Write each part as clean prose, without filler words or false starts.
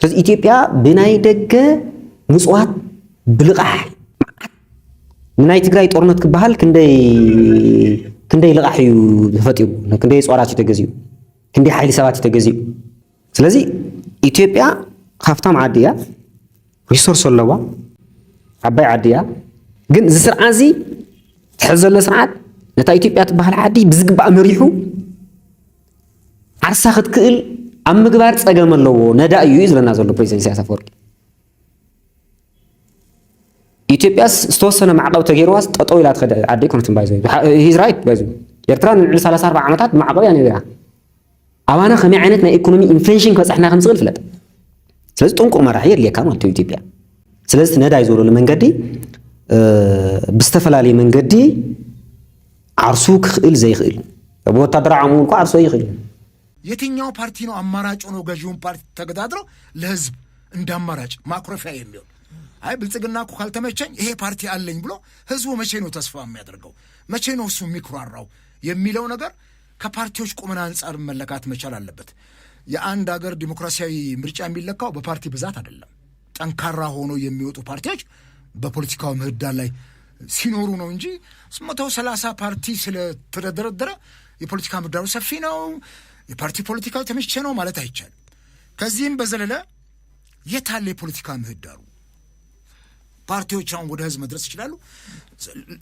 ስለዚህ ኢትዮጵያ ብናይ ደገ ምጽዋት ብልቃሕ ናይ ትግራይ ጦርነት ክበሃል ክንደይ ልቃሕ እዩ ተፈጢሩ ክንደይ ጾራት ተገዚኡ ክንደይ ሓይሊ ሰባት ተገዚኡ ስለዚ ኢትዮጵያ ካፍታም ዓዲያ ሪሶርስ ኣለዋ ዓባይ ዓዲያ ግን ዝስርዓዚ ትሕዘለ ስርዓት ነታ ኢትዮጵያ ትበሃል ዓዲ ብዝግባእ መሪሑ ዓርሳ ክትክእል ኣብ ምግባር ፀገም ኣለዎ ነዳ እዩ ዝለና ዘሎ ፕሬዚደንት ኢሳያስ አፈወርቂ ኢትዮጵያ ዝተወሰነ ማዕቀብ ተገይርዋስ ጠጠው ኢላ ትኸደ ዓዲ ኮንትን ባይዘ ሂዝ ራይት ባይዘ ኤርትራ ንልዕሊ 34 ዓመታት ማዕቀብ ያ ነይራ ኣባና ከመይ ዓይነት ናይ ኢኮኖሚ ኢንፍሌሽን ከበፅሕና ከም ዝኽእል ፍለጥ ስለዚ ጥንቁቅ መራሒ የድልየካ ማለት እዩ ኢትዮጵያ ስለዚ ነዳይ ዝበለሉ መንገዲ ብዝተፈላለየ መንገዲ ዓርሱ ክኽእል ዘይኽእል በወታደራዊ ዓሙ እንኳ ዓርሱ ይኽእል የትኛው ፓርቲ ነው አማራጭ ነው ገዢውን ፓርቲ ተገዳድረው ለህዝብ እንዳማራጭ ማክሮፊያ የሚሆን አይ ብልጽግና እኮ ካልተመቸኝ ይሄ ፓርቲ አለኝ ብሎ ህዝቡ መቼ ነው ተስፋ የሚያደርገው መቼ ነው እሱ የሚኩራራው የሚለው ነገር ከፓርቲዎች ቁመና አንፃር መለካት መቻል አለበት የአንድ ሀገር ዲሞክራሲያዊ ምርጫ የሚለካው በፓርቲ ብዛት አይደለም ጠንካራ ሆኖ የሚወጡ ፓርቲዎች በፖለቲካው ምህዳር ላይ ሲኖሩ ነው እንጂ 130 ፓርቲ ስለተደረደረ የፖለቲካ ምህዳሩ ሰፊ ነው የፓርቲ ፖለቲካው ተመቸ ነው ማለት አይቻልም ከዚህም በዘለለ የታለ የፖለቲካ ምህዳሩ ፓርቲዎች አሁን ወደ ህዝብ መድረስ ይችላሉ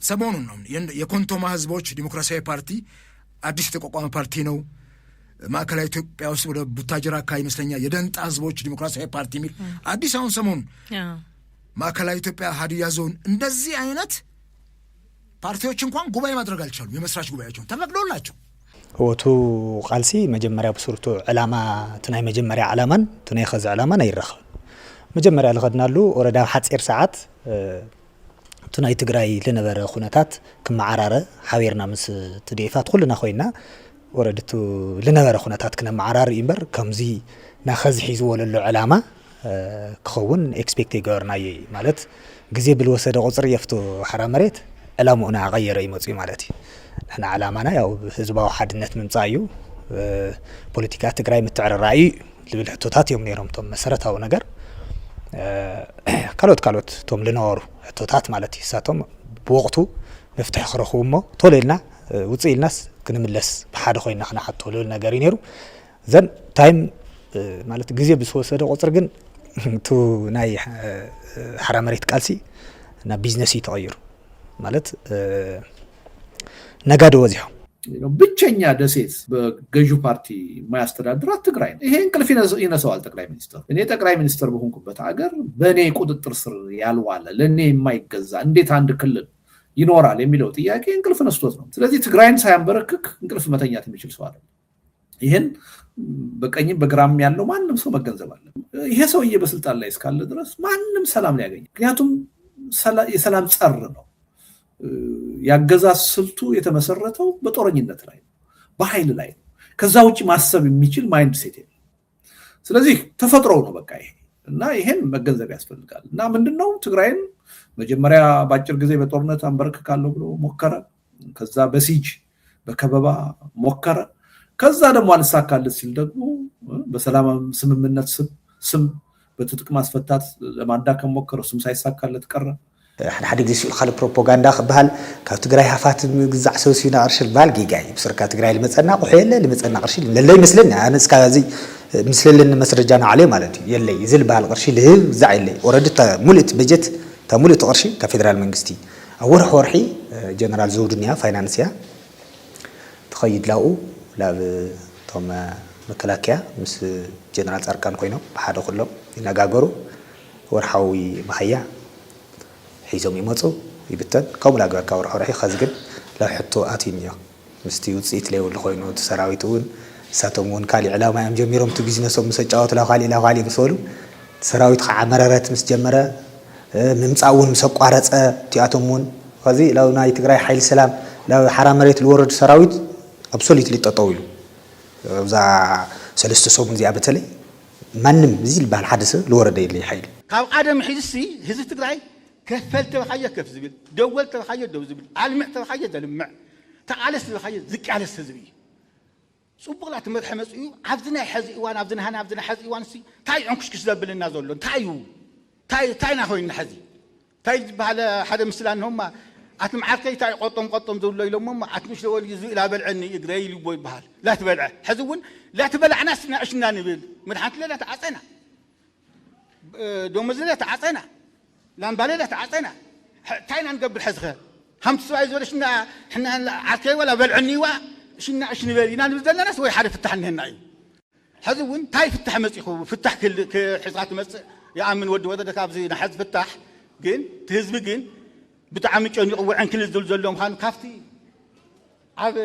ሰሞኑን ነው የኮንቶማ ህዝቦች ዲሞክራሲያዊ ፓርቲ አዲስ የተቋቋመ ፓርቲ ነው ማዕከላዊ ኢትዮጵያ ውስጥ ወደ ቡታጅራ አካባቢ ይመስለኛል የደንጣ ህዝቦች ዲሞክራሲያዊ ፓርቲ ሚል አዲስ አሁን ሰሞኑን ማዕከላዊ ኢትዮጵያ ሀዲያ ዞን እንደዚህ አይነት ፓርቲዎች እንኳን ጉባኤ ማድረግ አልቻሉም የመስራች ጉባኤያቸው ተፈቅዶላቸው ወቱ ቃልሲ መጀመሪያ በሱርቱ ዕላማ ትናይ መጀመሪያ ዕላማን ትናይ ኸዝ ዕላማን አይረኸ መጀመሪያ ለኸድናሉ ወረዳ ሓፂር ሰዓት ትናይ ትግራይ ለነበረ ኩነታት ከመዓራረ ሓቢርና ምስ ትዴፋት ኩልና ኮይና ወረድቱ ለነበረ ኩነታት ከመዓራረ ይምበር ከምዚ ናኸዝ ሒዝ ወለሉ ዕላማ ክኸውን ኤክስፔክት ይገርናይ ማለት ግዜ ብልወሰደ ቁጽር የፍቱ ሓራ መሬት ዕላሙና ቀየረ ይመጽ ማለት نحن علامنا ያው ህዝባዊ ሓድነት ምምጻዩ ፖለቲካ ትግራይ ምትዕረራይ ልብልሕቶታት እዮም ነይሮም ቶም መሰረታዊ ነገር ካልኦት ቶም ልነበሩ ሕቶታት ማለት ይሳቶም ብወቅቱ መፍትሕ ክረኽቡሞ ቶለልና ውጽኢልናስ ክንምለስ ብሓደ ኮይና ክናሓተሉ ነገር ይነሩ ዘን ታይም ማለት ግዜ ብዝወሰደ ቁጽር ግን ቱ ናይ ሓራ መሬት ቃልሲ ና ቢዝነስ ይተቀይሩ ማለት ነጋዶ ወዚያ ብቸኛ ደሴት በገዢው ፓርቲ ማያስተዳድራት ትግራይ ይሄ እንቅልፍ ይነሳዋል ጠቅላይ ሚኒስትር እኔ ጠቅላይ ሚኒስትር በሆንኩበት ሀገር በኔ ቁጥጥር ስር ያልዋለ ለኔ የማይገዛ እንዴት አንድ ክልል ይኖራል የሚለው ጥያቄ እንቅልፍ ነስቶት ነው ስለዚህ ትግራይን ሳያንበረክክ እንቅልፍ መተኛት የሚችል ሰው አይደለም ይሄን በቀኝም በግራም ያለው ማንንም ሰው መገንዘብ አለ ይሄ ሰውዬ በስልጣን ላይ እስካለ ድረስ ማንንም ሰላም ሊያገኝ ምክንያቱም የሰላም ጸር ነው ያገዛዝ ስልቱ የተመሰረተው በጦረኝነት ላይ ነው በኃይል ላይ ነው ከዛ ውጪ ማሰብ የሚችል ማይንድ ሴት የለም ስለዚህ ተፈጥሮ ነው በቃ ይሄ እና ይሄን መገንዘብ ያስፈልጋል እና ምንድነው ትግራይን መጀመሪያ ባጭር ጊዜ በጦርነት አንበረክካለሁ ብሎ ሞከረ ከዛ በሲጅ በከበባ ሞከረ ከዛ ደግሞ አልሳካለት ሲል ደግሞ በሰላም ስምምነት ስም በትጥቅ ማስፈታት ለማዳከም ሞከረ እሱም ሳይሳካለት ቀረ ሓደ ግዜ ሲል ፕሮፓጋንዳ ክበሃል ካብ ትግራይ ሃፋት ምግዛዕ ሰውሲና ቅርሽል ባል ጊጋይ ብስርካ ትግራይ ልመፀና ቆየለ ልመፀና ቅርሽል ለለይ መስለና ኣነስ ካዚ ምስለልን መስረጃና ዓለ ማለት የለይ ዝል ባል ቅርሽል ህብ ዛዕ የለይ ኦሬዲ ሙሉት በጀት ተሙሉት ቅርሺ ከፌደራል መንግስቲ ኣወርሕ ወርሒ ጀነራል ዘውድንያ ፋይናንስያ ተኸይድ ላኡ ላብ ቶም መከላከያ ምስ ጀነራል ጻርቃን ኮይኖም ብሓደ ኩሎም ይነጋገሩ ወርሓዊ ማህያ ሒዞም ይመጹ ይብተን ከምላ ገርካ ወርሒ ኸዝግን ለሕቶ ኣቲንዮ ምስቲ ውጽኢት ለይወሉ ኮይኑ ተሰራዊቱን ሳቶሙን ካሊ ዕላማ ያም ጀሚሮም ቱ ቢዝነሶም መሰጫወት ላኻሊ ምስወሉ ሰራዊት ከዓመረረት ምስ ጀመረ ምምጻውን መሰቋረጸ ቲያቶሙን ከዚ ላው ናይ ትግራይ ኃይል ሰላም ላው ሓራ መሬት ልወረድ ሰራዊት አብሶሉትሊ ተጠውሉ እዛ ሰለስተ ሰሙን ዚኣ በተለይ ማንም ዚል ባል ሓደሰ ልወረደ የለይ ኃይል ካብ ዓደም ሒዝሲ ህዝብ ትግራይ كفلت بخية كف زبل دولت بخية دو زبل علمت بخية دلمع تعالس بخية زك على السزبي صبغ لا تمدح مسئو عبدنا حزي وان عبدنا هنا عبدنا حزي وان سي تاي عنكش كسبل لنا زولو تاي ناخوين حزي تاي بحال حدا مثلا هم اتم عاركي تاي قطم زولو يلوم اتمش لو يزي الى بلعني يقري لي بوي بحال لا تبلع حزون لا تبلع ناسنا عشنا نبل مدحت لا تعطينا دومز لا تعطينا لا نبالي لا تعطينا تاينا نقبل حزخه هم تسوي زول احنا عاركي ولا بلعني شنا اشني بالينا نبذلنا ناس وي حدا فتح لنا نعيم حزون تاي فتح مسيخو فتح كل حزات مس يا امن ود ودك ابزي نحز فتح جن تهزب جن بتعم يقنقوا عن كل زلزلهم خان كافتي عب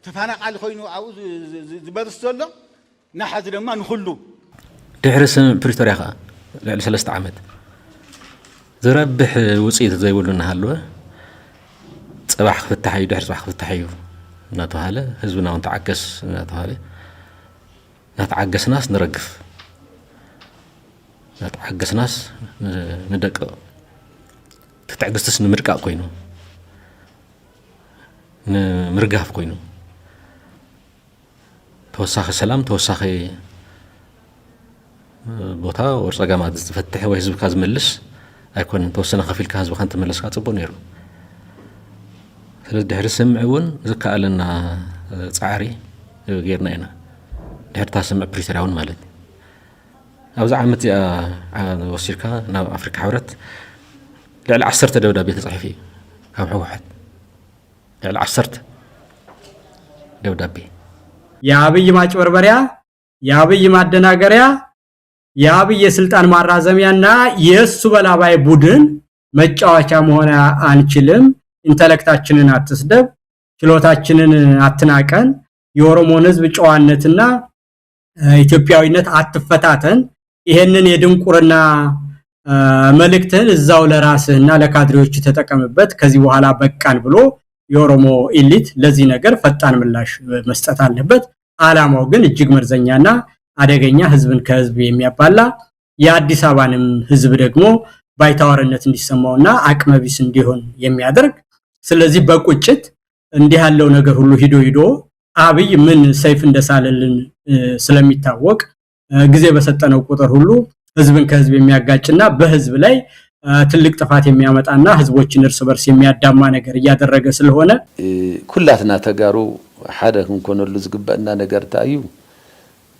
تفانق على خوينو عاوز زبرسلو نحز لما نخلو دحرس بريتوريا خا ل3 عامات زربح وصيت زي يقولنا هالو صباح فتحي دحر صباح فتحي ناتهاله حزبنا ونتعكس ناتهاله نتعكس ناس نرقف نتعكس ناس ندق تتعكسس نمرقا كوينو نمرقاف كوينو توساخ السلام توساخ بوتا ورصقامات تفتح وحزب كاز ملس ايكون توسنا خفيل كاز وخانت ملس كاصبو نيرو سلازي دحر سمعون زكالنا صعاري غيرنا هنا دحر تاسمع بريتورياون مالت ابز عامت وسيركا نا افريكا حورت لعل 10 دبدابي تصحفي كم واحد لعل 10 دبدابي يا ابي ማጭበርበሪያ የአብይ ማደናገሪያ የአብይ የስልጣን ማራዘሚያና የሱ በላባይ ቡድን መጫወቻ መሆን አንችልም ኢንተሌክታችንን አትስደብ ችሎታችንን አትናቀን የኦሮሞን ህዝብ ጨዋነትና ኢትዮጵያዊነት አትፈታተን ይሄንን የድንቁርና መልእክትን እዛው ለራስህና ለካድሬዎች ተጠቀምበት ከዚህ በኋላ በቃን ብሎ የኦሮሞ ኤሊት ለዚህ ነገር ፈጣን ምላሽ መስጠት አለበት አላማው ግን እጅግ መርዘኛና አደገኛ ህዝብን ከህዝብ የሚያባላ የአዲስ አበባንም ህዝብ ደግሞ ባይታወርነት እንዲሰማውና አቅመቢስ እንዲሆን የሚያደርግ ስለዚህ በቁጭት እንዲህ ያለው ነገር ሁሉ ሂዶ አብይ ምን ሰይፍ እንደሳለልን ስለሚታወቅ ጊዜ በሰጠነው ቁጥር ሁሉ ህዝብን ከህዝብ የሚያጋጭና በህዝብ ላይ ትልቅ ጥፋት የሚያመጣና ህዝቦችን እርስ በርስ የሚያዳማ ነገር እያደረገ ስለሆነ ኩላትና ተጋሩ ሓደ ክንኮነሉ ዝግባእና ነገር ታዩ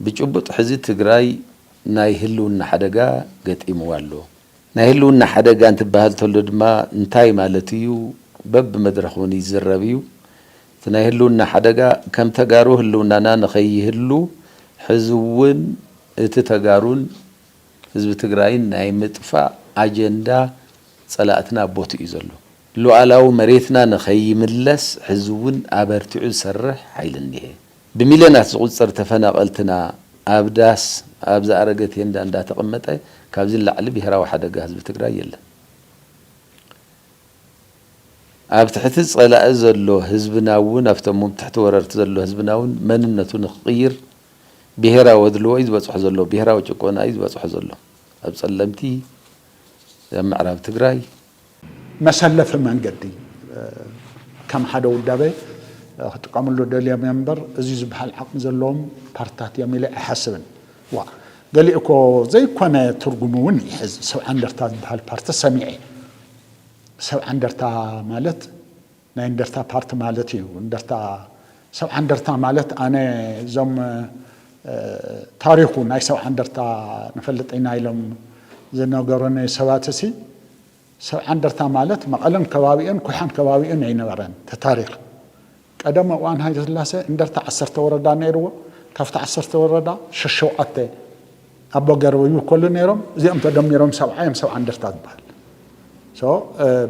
ብጭቡጥ ሕዚ ትግራይ ናይ ህልውና ሓደጋ ገጢምዋሎ ናይ ህልውና ሓደጋ እንትባሃል ተሎ ድማ እንታይ ማለት እዩ በብ መድረኹን ይዝረብ እዩ ናይ ህልውና ሓደጋ ከም ተጋሩ ህልውናና ንኸይህሉ ሕዝውን እቲ ተጋሩን ህዝቢ ትግራይ ናይ ምጥፋእ አጀንዳ ጸላእትና ቦት እዩ ዘሎ ሉዓላው መሬትና ንኸይምለስ ሕዝውን አበርቲዑ ሰርሕ ኃይልኒሄ بمليونات زغصر تفناقلتنا ابداس ابز ارغت እንዳ ተቀመጠ ካብዚ ላዕሊ ብሄራዊ ሓደጋ ህዝቢ ትግራይ የለን ኣብ ትሕቲ ጸላእ ዘሎ ህዝብናውን ኣብቶም ትሕቲ ወረርቲ ዘሎ ህዝብናውን መንነቱን ንኽይር ብሄራዊ ወድልዎ ይዝበጽሕ ዘሎ ብሄራዊ ጭቆና ይዝበጽሕ ዘሎ ኣብ ጸለምቲ ምዕራብ ትግራይ መሰለፍ መንገዲ ከም ሓደ ውዳበ خطقاملو دليا منبر ازي زبحال عقم زلوم بارتات يميلي احسبن وا قالي اكو زي كونه ترجمون يحز سو اندرتا بحال بارت سميعي سو اندرتا مالت نا اندرتا بارت مالتي اندرتا سو اندرتا مالت انا زم تاريخو ناي سو اندرتا نفلطينا يلم زنغرن سواتسي سو اندرتا مالت مقلن كبابين كحان كبابين ينبرن تاريخ قدم وان هاي سلاسه اندرت 10 وردا نيرو كفت 10 وردا ششوقت ابو غرو كل نيرم زيم تدميرم 70 سو اندرتات بحال سو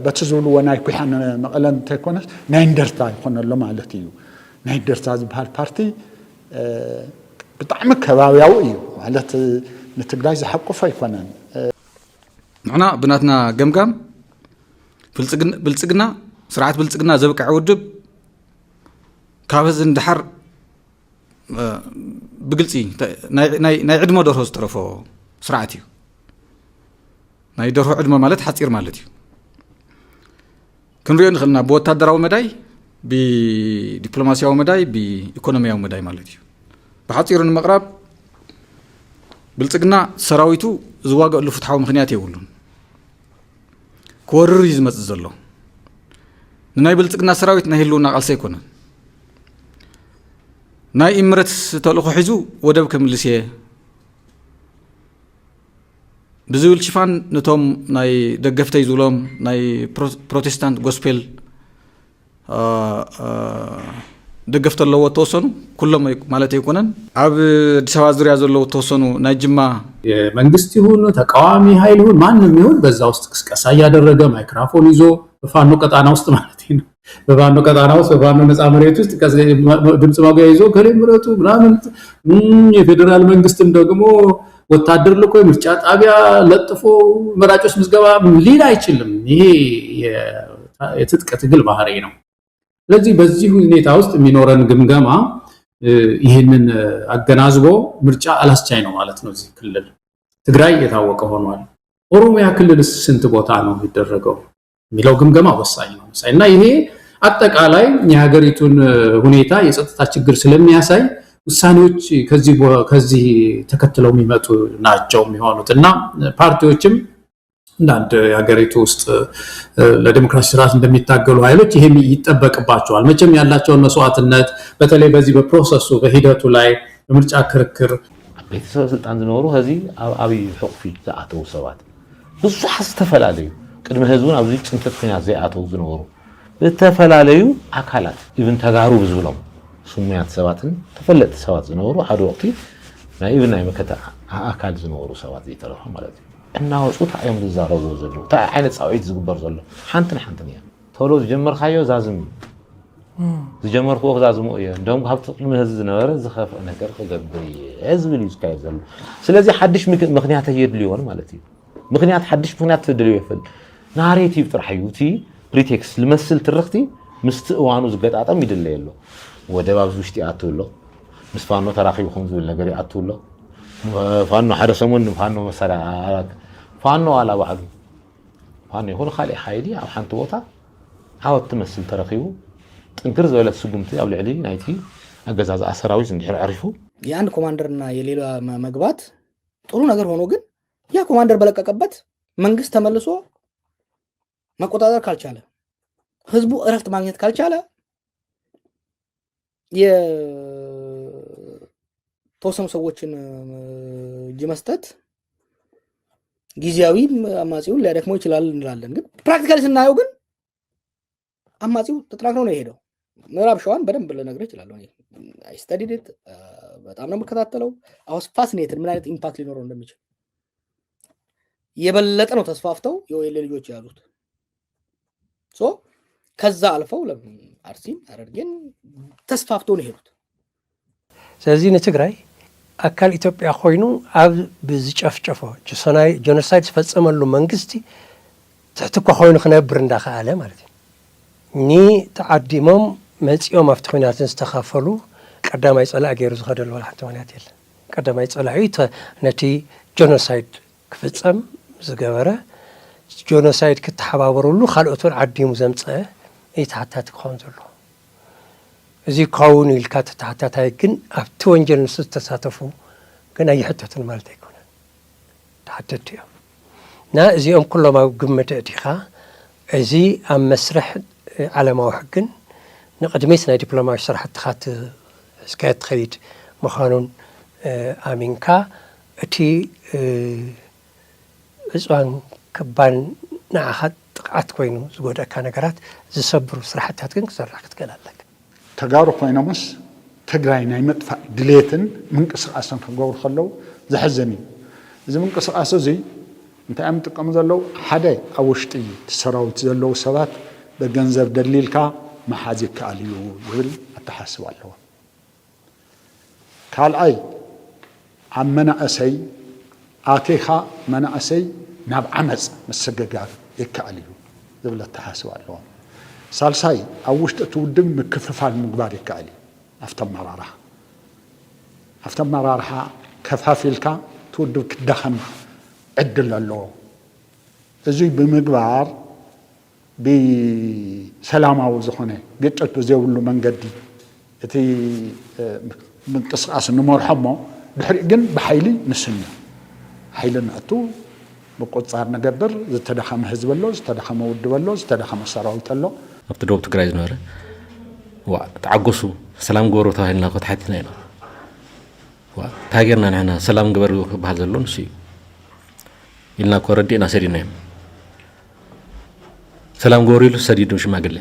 بتزولو وناي كحن مقلن تكونس نايندرتا يكون له معناتيو نايندرتا بحال بارتي بطعم كباوياو ايو معنات نتقداي زحقو فايكونن معنا بناتنا قمقم بلصقنا سرعه بلصقنا زبقع ودب كابز اندحر بقلصي ناي عدمو درو زطرفو سرعتي ناي درو عدمو مالت حصير مالتي كنريو نخلنا بوتادراو مداي ብዲፕሎማሲያዊ መዳይ ብኢኮኖሚያዊ መዳይ ማለት እዩ ብሓፂሩ ንምቕራብ ብልጽግና ሰራዊቱ ዝዋገአሉ ፍትሓዊ ምክንያት የብሉን ክወርር እዩ ዝመጽእ ዘሎ ንናይ ብልጽግና ሰራዊት ናይ ህልውና ቃልሲ ኣይኮነን ናይ ኢምረት ተልእኮ ሒዙ ወደብ ከምልስ እየ ብዝብል ሽፋን ነቶም ናይ ደገፍተይ ዝብሎም ናይ ፕሮቴስታንት ጎስፔል ደገፍተ ኣለዎ ተወሰኑ ኩሎም ማለት ኣይኮነን ኣብ አዲስ አበባ ዙሪያ ዘለዎ ተወሰኑ ናይ ጅማ የመንግስት ይሁን ተቃዋሚ ኃይል ይሁን ማንም ይሁን በዛ ውስጥ ቅስቀሳ ያደረገ ማይክሮፎን ይዞ በፋኖ ቀጣና ውስጥ ማለት ነው በፋኖ ቀጣና ውስጥ በፋኖ ነፃ መሬት ውስጥ ድምጽ ማጉያ ይዞ ከሌምረቱ ምናምን የፌደራል መንግስትም ደግሞ ወታደር ልኮ ምርጫ ጣቢያ ለጥፎ መራጮች ምዝገባ ሊል አይችልም ይሄ የትጥቅ ትግል ባህሪ ነው ስለዚህ በዚህ ሁኔታ ውስጥ የሚኖረን ግምገማ ይሄንን አገናዝቦ ምርጫ አላስቻይ ነው ማለት ነው እዚህ ክልል ትግራይ የታወቀ ሆኗል ኦሮሚያ ክልል ስንት ቦታ ነው የሚደረገው የሚለው ግምገማ ወሳኝ ነው እና ይሄ አጠቃላይ የሀገሪቱን ሁኔታ የጸጥታ ችግር ስለሚያሳይ ውሳኔዎች ከዚህ ተከትለው የሚመጡ ናቸው የሚሆኑት እና ፓርቲዎችም እንዳንድ የሀገሪቱ ውስጥ ለዲሞክራሲ ስርዓት እንደሚታገሉ ኃይሎች ይሄም ይጠበቅባቸዋል መቼም ያላቸውን መስዋዕትነት በተለይ በዚህ በፕሮሰሱ በሂደቱ ላይ በምርጫ ክርክር ቤተሰብ ስልጣን ዝነበሩ ከዚህ አብይ ሕቁፊ ዘአተው ሰባት ብዙሓት ተፈላለዩ ቅድመ ህዝቡን ኣብዚ ጭንቀት ምክንያት ዘይአተው ዝነበሩ በተፈላለዩ አካላት ኢቭን ተጋሩ ብዝብሎም ስሙያት ሰባትን ተፈለጥቲ ሰባት ዝነበሩ ሓደ ወቅቲ ናይ ኢቭን ናይ መከታ አካል ዝነበሩ ሰባት ይተረፈ ማለት እዩ እናወጹት አዮም ዝዛረቡ ዘለው ታ ዓይነት ጻውዒት ዝግበር ዘሎ ሓንትን እያ ተሎ ዝጀመርካዮ ዛዝም ዝጀመርኩ ዛዝሙ እየ እንደውም ካብቲ ቅድሚ ህዝብ ዝነበረ ዝኸፍ ነገር ክገብር ህዝብ ይዝካየድ ዘሎ ስለዚ ሓድሽ ምክንያት የድልዮን ማለት እዩ ምክንያት ሓድሽ ምክንያት ተድልዮ ይፈል ናሬቲቭ ጥራሕዩቲ ፕሪቴክስት ልመስል ትርክቲ ምስቲ እዋኑ ዝገጣጠም ይድለየሎ ወደብ ኣብዚ ውሽጢ ኣትውሎ ምስ ፋኖ ተራኺብኩም ዝብል ነገር ኣትውሎ ፋኖ ሓደ ሰሞን ፋኖ መሳርያ ፋኖ ዋላ ባዕሉ ፋኖ ይኹን ካልእ ሓይሊ ኣብ ሓንቲ ቦታ ዓወት ትመስል ተረኺቡ ጥንክር ዝበለት ስጉምቲ ኣብ ልዕሊ ናይቲ አገዛዝኣ ሰራዊት እንድሕር ዓሪፉ የአንድ ኮማንደርና የሌላ መግባት ጥሩ ነገር ሆኖ ግን ያ ኮማንደር በለቀቀበት መንግስት ተመልሶ መቆጣጠር ካልቻለ ህዝቡ እረፍት ማግኘት ካልቻለ የተወሰኑ ሰዎችን እጅ መስጠት ጊዜያዊ አማጺውን ሊያደክመው ይችላል እንላለን ግን ፕራክቲካሊ ስናየው ግን አማጺው ተጠናክሮ ነው የሄደው ምዕራብ ሸዋን በደንብ ልነግርህ ይችላል አይ ስተዲድ ኢት በጣም ነው መከታተለው አውስ ፋሲኔትድ ምን አይነት ኢምፓክት ሊኖረው እንደሚችል የበለጠ ነው ተስፋፍተው የወይሌ ልጆች ያሉት ሶ ከዛ አልፈው ለአርሲን አረርጌን ተስፋፍተው ነው ሄዱት ስለዚህ ንትግራይ አካል ኢትዮጵያ ኮይኑ ኣብ ብዝጨፍጨፎ ጀኖሳይድ ዝፈጸመሉ መንግስቲ ትሕትኳ ኮይኑ ክነብር እንዳኸኣለ ማለት እዩ ኒ ተዓዲሞም መጺኦም ኣብቲ ኩናትን ዝተኻፈሉ ቀዳማይ ጸላእ ገይሩ ዝኸደሉ ወላ ሓንቲ ምክንያት የለን ቀዳማይ ጸላእ ነቲ ጀኖሳይድ ክፍጸም ዝገበረ ጀኖሳይድ ክትሓባበረሉ ካልኦትን ዓዲሙ ዘምፀአ ይተሓታት ክኸውን ዘሎ እዚ ካውን ኢልካ ተታሓታታይ ግን ኣብቲ ወንጀል ንሱ ዝተሳተፉ ግን ኣይሕተቱን ማለት ኣይኮነን ተሓተቱ እዮም እና እዚኦም ኩሎም ኣብ ግምት እቲኻ እዚ ኣብ መስርሕ ዓለማዊ ሕግን ንቅድሚት ናይ ዲፕሎማሲ ስራሕትኻ እስካየት ትኸይድ ምዃኑን ኣሚንካ እቲ እፅዋን ክባን ንዓኻ ጥቅዓት ኮይኑ ዝጎደእካ ነገራት ዝሰብሩ ስራሕትታት ግን ክሰርሕ ክትገል ኣለካ ተጋሩ ኮይኖምስ ትግራይ ናይ መጥፋእ ድሌትን ምንቅስቃስን ክገብሩ ከለው ዝሕዘን እዩ እዚ ምንቅስቃስ እዚ እንታይ እዮም ጥቅሙ ዘለው ሓደ ኣብ ውሽጢ ሰራዊት ዘለው ሰባት በገንዘብ ደሊልካ መሓዝ ይከኣል እዩ ዝብል ኣተሓስብ ኣለዎ ካልኣይ ኣብ መናእሰይ ኣቴኻ መናእሰይ ናብ ዓመፅ መሰገጋር ይከኣል እዩ ዝብል ኣተሓስብ ኣለዎ ሳልሳይ ኣብ ውሽጢ ትውድብ ምክፍፋል ምግባር ይከኣል እዩ ኣብቲ ኣመራርሓ ከፋፊልካ ትውድብ ክዳኸም ዕድል ኣለዎ እዚ ብምግባር ብሰላማዊ ዝኾነ ግጭት ብዘይብሉ መንገዲ እቲ ምንቅስቃስ ንመርሖ እሞ ድሕሪኡ ግን ብሓይሊ ንስኒ ሓይሊ ንእቱ ብቁፃር ንገብር ዝተዳኸመ ህዝቢ ኣሎ ዝተዳኸመ ውድብ ኣሎ ዝተዳኸመ ሰራዊት ኣሎ ኣብቲ ደቡብ ትግራይ ዝነበረ ተዓገሱ ሰላም ገበሩ ተባሂልና ተሓቲትና ኢና እንታይ ጌርና ንሕና ሰላም ገበሩ ክበሃል ዘሎ ንሱ እዩ ኢልና እኮ ረዲእና ሰዲድና እዮም ሰላም ገበሩ ኢሉ ሰዲዱ ሽማግለ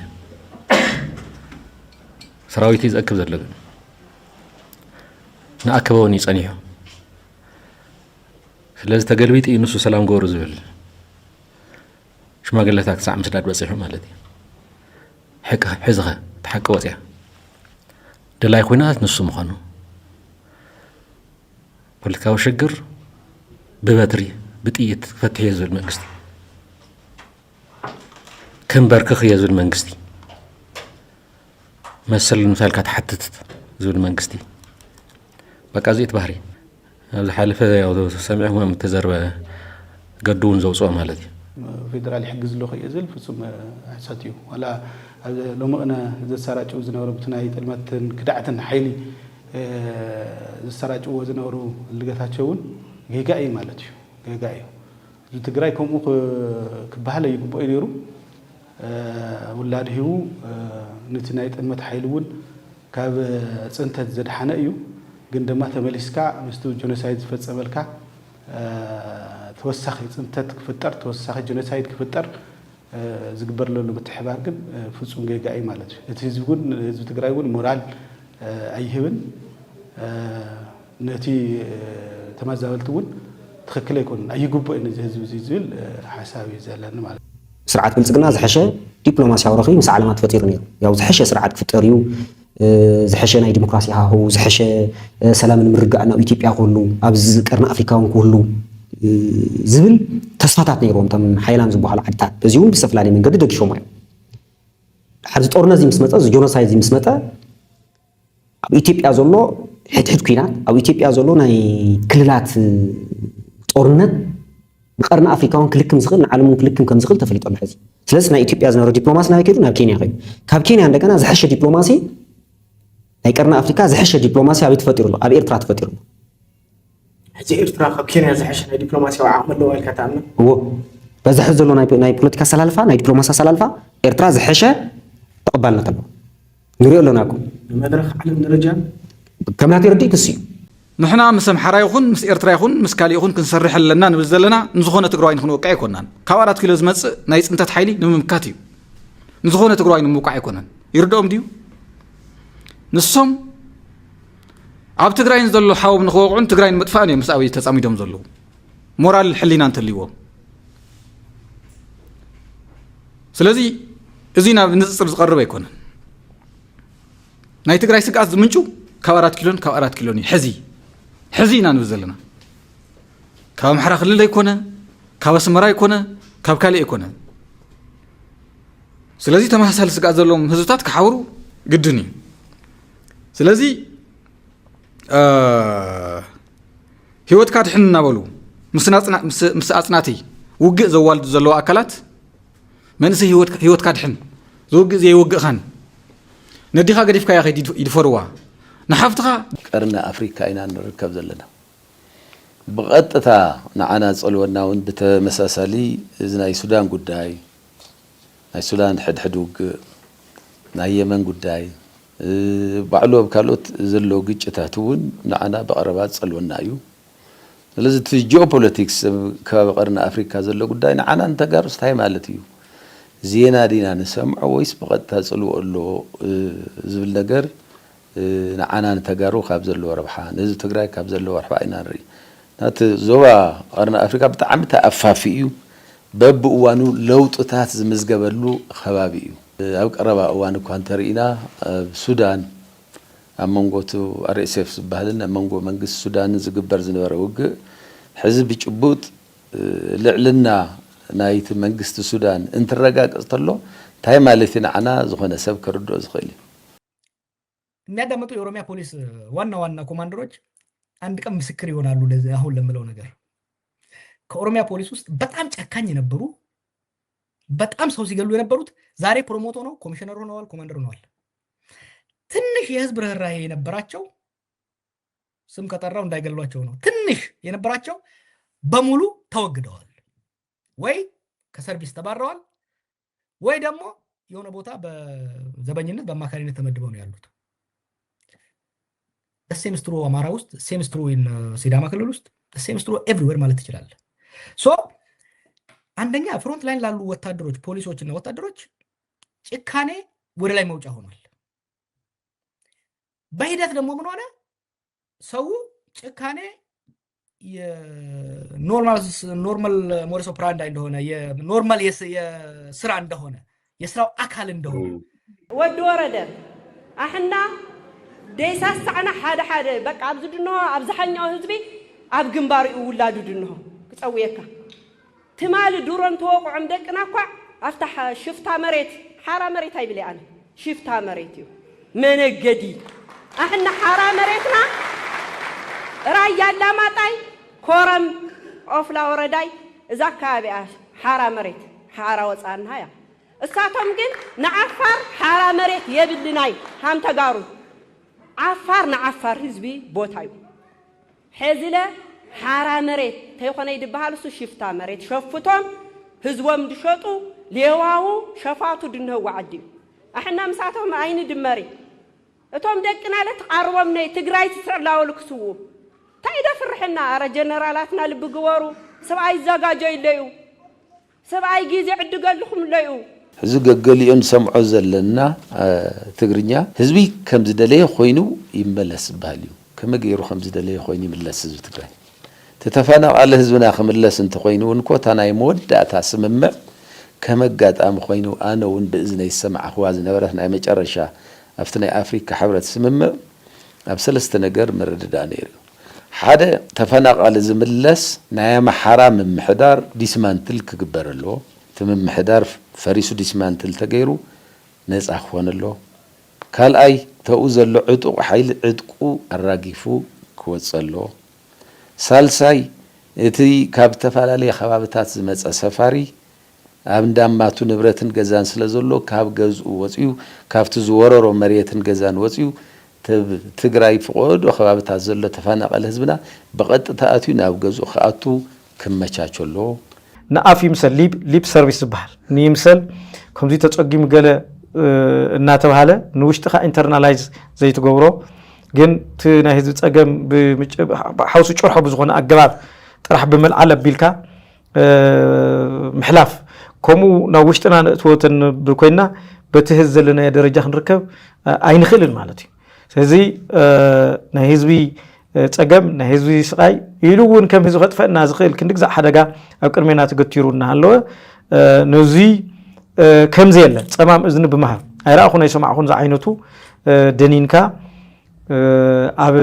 ሰራዊት እዩ ዝእክብ ዘሎ ግን ንኣከበ እውን ይፀኒሑ ስለዚ ተገልቢጥ እዩ ንሱ ሰላም ገበሩ ዝብል ሽማግለታት ክሳዕ ምስዳድ በፂሑ ማለት እዩ ሕዝኸ ተሓቂ ወፅያ ደላይ ኩናት ንሱ ምዃኑ ፖለቲካዊ ሽግር ብበትሪ ብጥይት ክፈትሕ እየ ዝብል መንግስቲ ክንበርክኽ እየ ዝብል መንግስቲ መሰል ንምሳልካ ተሓትት ዝብል መንግስቲ በቃ እዚእቲ ባህሪ ኣብዚ ሓለፈ ሰሚዕኩም ተዘርበ ገዱ እውን ዘውፅኦ ማለት እዩ ፌደራል ይሕግዝ ኣሎ ክእየ ዝብል ፍፁም ሕሰት እዩ ዋላ ሎምቕነ ዘሰራጭው ዝነበሩ ብትናይ ጥልመትን ክዳዕትን ሓይሊ ዘሰራጭዎ ዝነበሩ ልገታቸው እውን ጌጋ እዩ ማለት እዩ ጌጋ እዩ እዚ ትግራይ ከምኡ ክበሃል ይግብኦ እዩ ነይሩ ውላድ ሂቡ ነቲ ናይ ጥልመት ሓይሊ እውን ካብ ፅንተት ዘድሓነ እዩ ግን ድማ ተመሊስካ ምስቱ ጆኖሳይድ ዝፈፀመልካ ተወሳኺ ፅንተት ክፍጠር ተወሳኺ ጆኖሳይድ ክፍጠር ዝግበር ዘሎ ምትሕባር ግን ፍፁም ጌጋ እዩ ማለት እዩ እቲ ህዝቢ እውን ህዝቢ ትግራይ እውን ሞራል ኣይህብን ነቲ ተመዛበልቲ እውን ትክክል ኣይኮኑን ኣይግብኦ እዩ ነዚ ህዝቢ ዝብል ሓሳብ እዩ ዘለኒ ማለት ስርዓት ብልፅግና ዝሐሸ ዲፕሎማሲያዊ ረኺቢ ምስ ዓለማት ፈጢሩ ነይሩ ያው ዝሐሸ ስርዓት ክፍጠር እዩ ዝሐሸ ናይ ዲሞክራሲ ሃሁ ዝሐሸ ሰላምን ምርጋእን ኣብ ኢትዮጵያ ክህሉ ኣብዚ ቀርኒ ኣፍሪካ እውን ክህሉ ዝብል ተስፋታት ነይሮም እቶም ሓይላም ዝበሃሉ ዓድታት በዚሁ ብዝተፈላለየ መንገዲ ደጊሾም እዮም ድሓር እዚ ጦርነት እዚ ምስ መፀ እዚ ጆኖሳይድ እዚ ምስ መፀ ኣብ ኢትዮጵያ ዘሎ ሕድሕድ ኩናት ኣብ ኢትዮጵያ ዘሎ ናይ ክልላት ጦርነት ብቀርኒ ኣፍሪካ እውን ክልክም ዝኽእል ንዓለም እውን ክልክም ከም ዝኽእል ተፈሊጡ ኣሎ ሕዚ ስለዚ ናይ ኢትዮጵያ ዝነበረ ዲፕሎማሲ ናበይ ከይዱ ናብ ኬንያ ከይዱ ካብ ኬንያ እንደገና ዝሐሸ ዲፕሎማሲ ናይ ቀርኒ ኣፍሪካ ዝሐሸ ዲፕሎማሲ ኣበይ ተፈጢሩ ኣሎ ኣብ ኤርትራ ተፈጢሩ ኣሎ ሕዚ ኤርትራ ካብ ኬንያ ዝሐሸ ናይ ዲፕሎማሲያዊ ዓቕሚ ኣለዎ ኢልካ ተኣምን እዎ በዚ ሕዚ ዘሎ ናይ ፖለቲካ ኣሰላልፋ ናይ ዲፕሎማሲ ኣሰላልፋ ኤርትራ ዝሐሸ ተቐባልነት ኣለዎ ንሪኦ ኣለና እኮ ብመድረክ ዓለም ደረጃ ከምና ትርዲእ ክስ እዩ ንሕና ምስ ኣምሓራ ይኹን ምስ ኤርትራ ይኹን ምስ ካሊእ ይኹን ክንሰርሕ ኣለና ንብል ዘለና ንዝኾነ ትግራዋይ ንክንወቃዕ ኣይኮናን ካብ 4 ኪሎ ዝመፅእ ናይ ፅንተት ሓይሊ ንምምካት እዩ ንዝኾነ ትግራዋይ ንምውቃዕ ኣይኮነን ይርድኦም ድዩ ንሶም ኣብ ትግራይ ዘሎ ሓወብ ንኽወቕዑን ትግራይ ንምጥፋእን እዮም ምስ ኣበይ ተፃሚዶም ዘለዉ ሞራል ሕሊና እንተልይዎም ስለዚ እዚ ናብ ንፅፅር ዝቐርብ ኣይኮነን ናይ ትግራይ ስግኣት ዝምንጩ ካብ 4 ኪሎን ካብ 4 ኪሎን እዩ ሕዚ ኢና ንብል ዘለና ካብ ኣምሓራ ክልል ኣይኮነ ካብ ኣስመራ ኣይኮነ ካብ ካሊእ ኣይኮነ ስለዚ ተመሳሳሊ ስግኣት ዘለዎም ህዝብታት ክሓብሩ ግድን እዩ ስለዚ ሂወትካ ድሕን እናበሉ ምስ ኣፅናተይ ውግእ ዘዋልዱ ዘለዋ ኣካላት መንእሰይ ሂወትካ ድሕን ዝውግእ ዘይውግእኻን ነዲኻ ገዲፍካ ያ ኸይድ ይድፈርዋ ንሓፍትኻ ቀርኒ ኣፍሪካ ኢና ንርከብ ዘለና ብቐጥታ ንዓና ፀልወና እውን ብተመሳሳሊ እዚ ናይ ሱዳን ጉዳይ ናይ ሱዳን ሕድሕድ ውግእ ናይ የመን ጉዳይ ባዕሉ ኣብ ካልኦት ዘሎ ግጭታት እውን ንዓና ብቐረባ ፀልወና እዩ ስለዚ እቲ ጂኦፖለቲክስ ከባቢ ቀርኒ ኣፍሪካ ዘሎ ጉዳይ ንዓና እንተጋሩ ስታይ ማለት እዩ ዜና ዲና ንሰምዖ ወይስ ብቐጥታ ፀልዎ ኣሎ ዝብል ነገር ንዓና ንተጋሩ ካብ ዘለዎ ረብሓ ንህዝቢ ትግራይ ካብ ዘለዎ ረብሓ ኢና ንርኢ ናቲ ዞባ ቀርኒ ኣፍሪካ ብጣዕሚ ተኣፋፊ እዩ በብእዋኑ ለውጥታት ዝምዝገበሉ ከባቢ እዩ ኣብ ቀረባ እዋን እኳ እንተሪኢና ኣብ ሱዳን ኣብ መንጎቱ RSF ዝበሃልን ኣብ መንጎ መንግስቲ ሱዳንን ዝግበር ዝነበረ ውግእ ሕዚ ብጭቡጥ ልዕልና ናይቲ መንግስቲ ሱዳን እንትረጋገፅ ተሎ እንታይ ማለት ንዓና ዝኾነ ሰብ ክርድኦ ዝኽእል እዩ የሚያዳምጡ የኦሮሚያ ፖሊስ ዋና ዋና ኮማንደሮች አንድ ቀን ምስክር ይሆናሉ ለዚህ አሁን ለምለው ነገር ከኦሮሚያ ፖሊስ ውስጥ በጣም ጨካኝ የነበሩ በጣም ሰው ሲገሉ የነበሩት ዛሬ ፕሮሞት ሆነው ኮሚሽነር ሆነዋል፣ ኮማንደር ሆነዋል። ትንሽ የህዝብ ርህራሄ የነበራቸው ስም ከጠራው እንዳይገሏቸው ነው። ትንሽ የነበራቸው በሙሉ ተወግደዋል፣ ወይ ከሰርቪስ ተባረዋል፣ ወይ ደግሞ የሆነ ቦታ በዘበኝነት በአማካሪነት ተመድበው ነው ያሉት። ሴምስትሮ አማራ ውስጥ፣ ሴምስትሮ ሲዳማ ክልል ውስጥ፣ ሴምስትሮ ኤቭሪዌር ማለት ትችላለ። ሶ አንደኛ ፍሮንት ላይን ላሉ ወታደሮች፣ ፖሊሶች እና ወታደሮች ጭካኔ ወደ ላይ መውጫ ሆኗል። በሂደት ደግሞ ምን ሆነ? ሰው ጭካኔ የኖርማል ሞደስ ኦፕራንዲ እንደሆነ የኖርማል የስራ እንደሆነ የስራው አካል እንደሆነ ወድ ወረደ አሕና ደይሳስ ሳዕና ሓደ ሓደ በቃ ኣብዚ ድንሆ ኣብዝሓኛው ህዝቢ ኣብ ግንባር ይውላዱ ድንሆ ክፀውየካ ትማሊ ዱሮን ተወቁዖም ደቅና እኳ ኣፍታ ሽፍታ መሬት ሓራ መሬት ኣይብል ኣነ ሽፍታ መሬት እዩ መነገዲ ኣሕና ሓራ መሬትና ራያ ኣላማጣይ ኮረም ኦፍላ ወረዳይ እዛ ኣከባቢኣ ሓራ መሬት ሓራ ወፃና እያ እሳቶም ግን ንዓፋር ሓራ መሬት የብልናይ ሃም ተጋሩ ዓፋር ንዓፋር ህዝቢ ቦታ እዩ ሕዝለ ሓራ መሬት ተይኮነ ይድበሃል እሱ ሽፍታ መሬት ሸፍቶም ህዝቦም ድሸጡ ሌዋው ሸፋቱ ድንህዋ ዓዲ እዩ ኣሕና ምሳቶም ኣይኒ ድመሪ እቶም ደቅና ለተቃርቦም ነይ ትግራይ ትስዕላወሉ ክስዉ እንታይ ደፍርሕና ኣረ ጀነራላትና ልቢ ግበሩ ሰብኣይ ዘጋጀው ይለዩ ሰብኣይ ጊዜ ዕድገልኹም ለዩ ሕዚ ገገሊኦም ሰምዖ ዘለና ትግርኛ ህዝቢ ከም ዝደለየ ኮይኑ ይመለስ በሃል እዩ ከመ ገይሩ ከም ዝደለየ ኮይኑ ይምለስ ህዝቢ ትግራይ ተተፈናቀለ ህዝብና ክምለስ እንተ ኮይኑ እንኮ ታናይ መወዳእታ ስምምዕ ከመጋጣሚ ኮይኑ ኣነ እውን ብእዝነይ ሰምዓ ኽዋ ዝነበረት ናይ መጨረሻ ኣብቲ ናይ ኣፍሪካ ሕብረት ስምምዕ ኣብ ሰለስተ ነገር መረድዳ ነይሩ ሓደ ተፈናቀለ ዝምለስ ናይ ኣምሓራ ምምሕዳር ዲስማንትል ክግበር ኣለዎ እቲ ምምሕዳር ፈሪሱ ዲስማንትል ተገይሩ ነፃ ክኾን ኣሎ ካልኣይ ተኡ ዘሎ ዕጡቕ ሓይሊ ዕጥቁ ኣራጊፉ ክወፅእ ኣሎ ሳልሳይ እቲ ካብ ተፈላለየ ከባቢታት ዝመፀ ሰፋሪ ኣብ እንዳማቱ ንብረትን ገዛን ስለ ዘሎ ካብ ገዝኡ ወፅዩ ካብቲ ዝወረሮ መሬትን ገዛን ወፅዩ ትግራይ ፍቆዶ ከባቢታት ዘሎ ተፈናቀለ ህዝብና ብቐጥታ ኣትዩ ናብ ገዝኡ ክኣቱ ክመቻቸሎ ንኣፍ ይምሰል ሊፕ ሰርቪስ ዝበሃል ንይምሰል ከምዚ ተፀጊሙ ገለ እናተባሃለ ንውሽጢኻ ኢንተርናላይዝ ዘይትገብሮ ግን እቲ ናይ ህዝቢ ፀገም ሓውሲ ጭርሖ ብዝኾነ ኣገባብ ጥራሕ ብመልዓል ኣቢልካ ምሕላፍ ከምኡ ናብ ውሽጥና ነእትወተን ብኮይና በቲ ህዝቢ ዘለና ደረጃ ክንርከብ ኣይንኽእልን ማለት እዩ ስለዚ ናይ ህዝቢ ፀገም ናይ ህዝቢ ስቃይ ኢሉ እውን ከም ህዝቢ ከጥፈአና ዝኽእል ክንድግዛዕ ሓደጋ ኣብ ቅድሜና ተገቲሩ እናሃለወ ነዚ ከምዚ የለ ፀማም እዝኒ ብምሃብ ኣይረኣኹን ኣይሰማዕኹን ዝዓይነቱ ደኒንካ ኣብ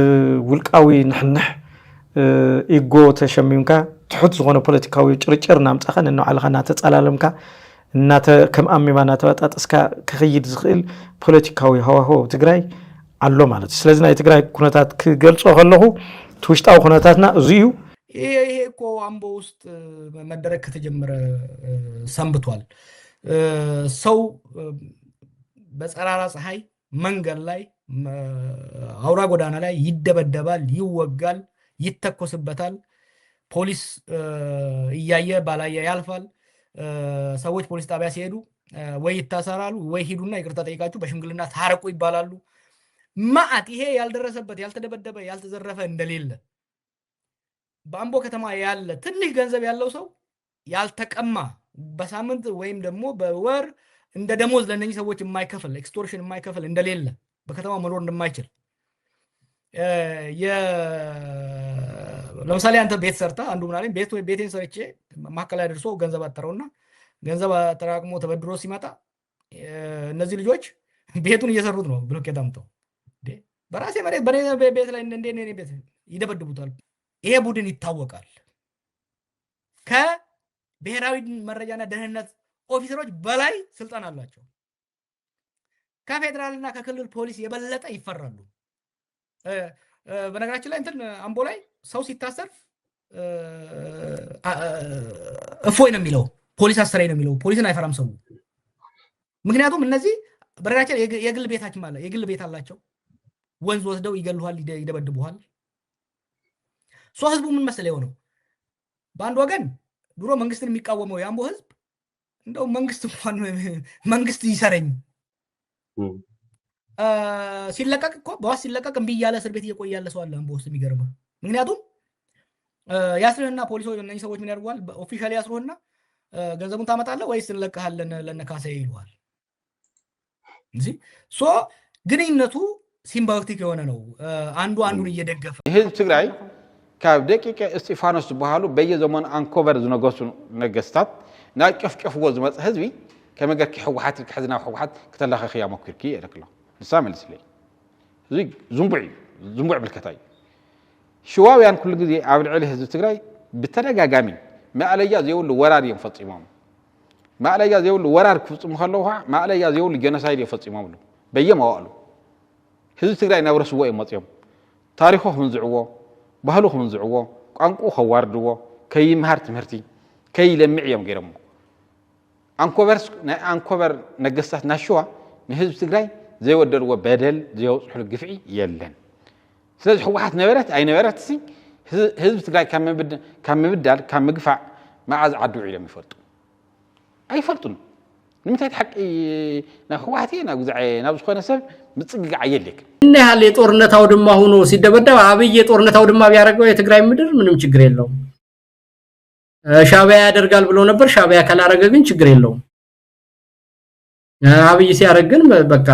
ውልቃዊ ንሕንሕ ኢጎ ተሸሚምካ ትሑት ዝኾነ ፖለቲካዊ ጭርጭር እናምፃኸ ነንባዕልኻ እናተፀላለምካ ከም ኣሚማ እናተበጣጠስካ ክኸይድ ዝኽእል ፖለቲካዊ ሃዋህው ኣብ ትግራይ ኣሎ ማለት እዩ ስለዚ ናይ ትግራይ ኩነታት ክገልጾ ከለኹ ትውሽጣዊ ኩነታትና እዚ እዩ ይሄ እኮ አምቦ ውስጥ መደረግ ከተጀመረ ሰንብቷል ሰው በፀራራ ፀሐይ መንገድ ላይ አውራ ጎዳና ላይ ይደበደባል ይወጋል ይተኮስበታል ፖሊስ እያየ ባላየ ያልፋል ሰዎች ፖሊስ ጣቢያ ሲሄዱ ወይ ይታሰራሉ ወይ ሂዱና ይቅርታ ጠይቃችሁ በሽምግልና ታረቁ ይባላሉ ማአት ይሄ ያልደረሰበት ያልተደበደበ ያልተዘረፈ እንደሌለ በአምቦ ከተማ ያለ ትንሽ ገንዘብ ያለው ሰው ያልተቀማ በሳምንት ወይም ደግሞ በወር እንደ ደሞዝ ለነኚህ ሰዎች የማይከፈል ኤክስቶርሽን የማይከፈል እንደሌለ በከተማው መኖር እንደማይችል ለምሳሌ አንተ ቤት ሰርታ አንዱ ምናለኝ ቤቴን ሰርቼ ማከላ ደርሶ ገንዘብ አጠረውና ገንዘብ አጠራቅሞ ተበድሮ ሲመጣ እነዚህ ልጆች ቤቱን እየሰሩት ነው ብሎኬት አምጥተው በራሴ መሬት በኔ ቤት ላይ እንደኔ ቤት ይደበድቡታል ይሄ ቡድን ይታወቃል ከብሔራዊ መረጃና ደህንነት ኦፊሰሮች በላይ ስልጣን አላቸው ከፌደራልና ከክልል ፖሊስ የበለጠ ይፈራሉ በነገራችን ላይ እንትን አምቦ ላይ ሰው ሲታሰር እፎይ ነው የሚለው ፖሊስ አሰራይ ነው የሚለው ፖሊስን አይፈራም ሰው ምክንያቱም እነዚህ በረጋቸው የግል ቤታችን ማለት የግል ቤት አላቸው ወንዝ ወስደው ይገሉሃል ይደበድቡሃል ሶ ህዝቡ ምን መሰለ የሆነው በአንድ ወገን ድሮ መንግስትን የሚቃወመው ያምቦ ህዝብ እንደው መንግስት ይሰረኝ ሲለቀቅ እኮ በዋስ ሲለቀቅ እምቢ ያለ እስር ቤት እየቆየ ያለ ሰው አለ አምቦ ውስጥ የሚገርመው ምክንያቱም ያስርህና ፖሊሶች እነዚህ ሰዎች ምን ያደርጓል ኦፊሻሊ ያስሩህና ገንዘቡን ታመጣለህ ወይስ እንለቀሃለን ለነካሳ ይልዋል እንጂ ሶ ግንኙነቱ ሲምባዮቲክ የሆነ ነው አንዱ አንዱን እየደገፈ ህዝብ ትግራይ ካብ ደቂቀ እስጢፋኖስ ዝበሃሉ በየዘመኑ አንኮቨር ዝነገሱ ነገስታት ናጨፍጨፍዎ ዝመጽ ህዝቢ ከመገር ክሕወሓት ክሕዝና ሕወሓት ከተላኸኺያ ሞክርኪ ይልክሎ ንሳ መልስለይ እዚ ዝንቡዕ ብልከታይ ሽዋውያን ኩሉ ግዜ ኣብ ልዕሊ ህዝቢ ትግራይ ብተደጋጋሚ ማዕለያ ዘይብሉ ወራር እዮም ፈጺሞም ማዕለያ ዘይብሉ ወራር ክፍጽሙ ከለዉ ማዕለያ ዘይብሉ ጀኖሳይድ እዮም በየመዋእሉ ህዝቢ ትግራይ ናብ ረስዎ እዮም መጽዮም ታሪኹ ክምንዝዕዎ ባህሉ ክምንዝዕዎ ቋንቋ ከዋርድዎ ከይምሃር ትምህርቲ ከይለምዕ እዮም ገይሮሞ አንኮበር ነገስታት ናሽዋ ንህዝቢ ትግራይ ዘይወደድዎ በደል ዘይወጽሕሉ ግፍዒ የለን ስለዚ ሕወሓት ነበረት ኣይነበረት ሲ ህዝቢ ትግራይ ካብ ምብዳል ካብ ምግፋዕ መዓዝ ዓዱ ኢሎም ይፈልጡ ኣይፈልጡን ንምንታይ ሓቂ ናብ ሕወሓት ናብ ግዛዕ ናብ ዝኾነ ሰብ ምጽግጋዕ የለክ እና ያለ የጦርነት አውድማ ሆኖ ሲደበደብ አብይ የጦርነት አውድማ ቢያደርገው የትግራይ ምድር ምንም ችግር የለውም ሻዕቢያ ያደርጋል ብሎ ነበር ሻዕቢያ ካላረገ ግን ችግር የለውም አብይ ሲያደርግ ግን በቃ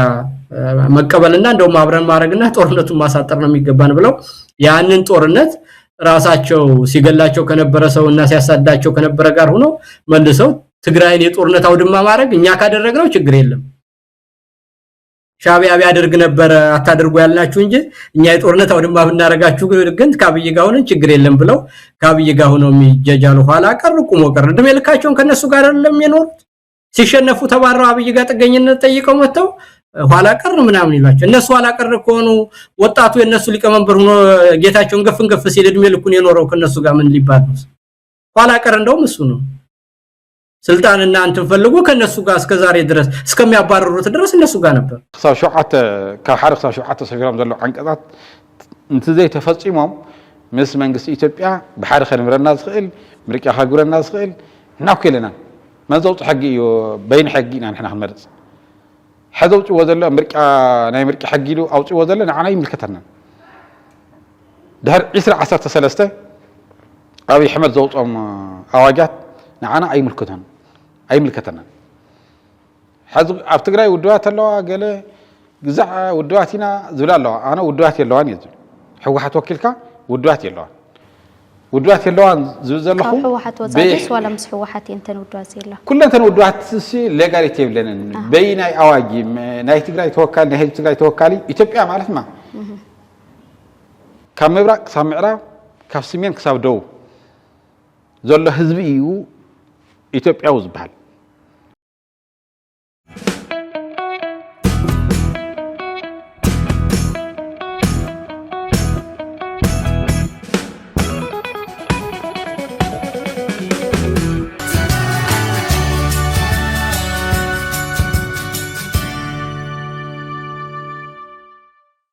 መቀበልና እንደውም አብረን ማድረግና ጦርነቱን ማሳጠር ነው የሚገባን ብለው ያንን ጦርነት ራሳቸው ሲገላቸው ከነበረ ሰውና ሲያሳዳቸው ከነበረ ጋር ሆኖ መልሰው ትግራይን የጦርነት አውድማ ማድረግ እኛ ካደረግነው ችግር የለም ሻዕቢያ ቢያደርግ ነበር አታደርጉ ያልናችሁ እንጂ እኛ የጦርነት አውድማ ብናረጋችሁ ግን ካብይ ጋር ሆነን ችግር የለም ብለው ካብይ ጋር ሆነው የሚጀጃሉ ኋላ ቀር ቁሞ ቀር እድሜ ልካቸውን ከነሱ ጋር አይደለም የኖሩት ሲሸነፉ ተባረው አብይ ጋር ጥገኝነት ጠይቀው መተው ኋላ ቀር ምናምን ይላቸው እነሱ ኋላ ቀር ከሆኑ ወጣቱ የነሱ ሊቀመንበር ሆኖ ጌታቸውን ገፍ ሲል እድሜ ልኩን የኖረው ከነሱ ጋር ምን ሊባል ነው ኋላ ቀር እንደውም እሱ ነው ስልጣንና አንተን ፈልጎ ከነሱ ጋር እስከ ዛሬ ድረስ እስከሚያባረሩት ድረስ እነሱ ጋር ነበር ክሳብ ሸውዓተ ካብ ሓደ ክሳብ ሸውዓተ ሰፊሮም ዘሎ ዓንቀታት እንትዘይ ተፈጺሞም ምስ መንግስቲ ኢትዮጵያ ብሓደ ከንብረና ዝኽእል ምርጫ ከግብረና ዝኽእል እናኩለና መዘውጽ ሕጊ እዩ በይን ሕጊ ኢና ንሕና ክንመርጽ ሕዚ ኣውፅዎ ዘሎ ምርጫ ናይ ምርጫ ሕጊ ኢሉ ኣውፅዎ ዘሎ ንዓና ይምልከተና ድሕሪ 2013 ኣብይ ኣሕመድ ዘውፅኦም ኣዋጃት ንዓና ኣይምልከተና ሕዚ ኣብ ትግራይ ውድባት ኣለዋ ገለ ግዛዕ ውድባት ኢና ዝብላ ኣለዋ ኣነ ውድባት የለዋን እየ ዝብል ሕወሓት ወኪልካ ውድባት የለዋን ውድባት የለዋን ዝብል ዘለኹ ሕወሓት ወጻኢስ ወላ ምስ ሕወሓት እንተን ውድባት የለ ኩለንተን ውድባት ሌጋሊቲ የብለንን በይናይ ኣዋጅ ናይ ትግራይ ተወካሊ ናይ ህዝቢ ትግራይ ተወካሊ ኢትዮጵያ ማለት ማ ካብ ምብራቅ ክሳብ ምዕራብ ካብ ሰሜን ክሳብ ደቡብ ዘሎ ህዝቢ እዩ ኢትዮጵያዊ ዝበሃል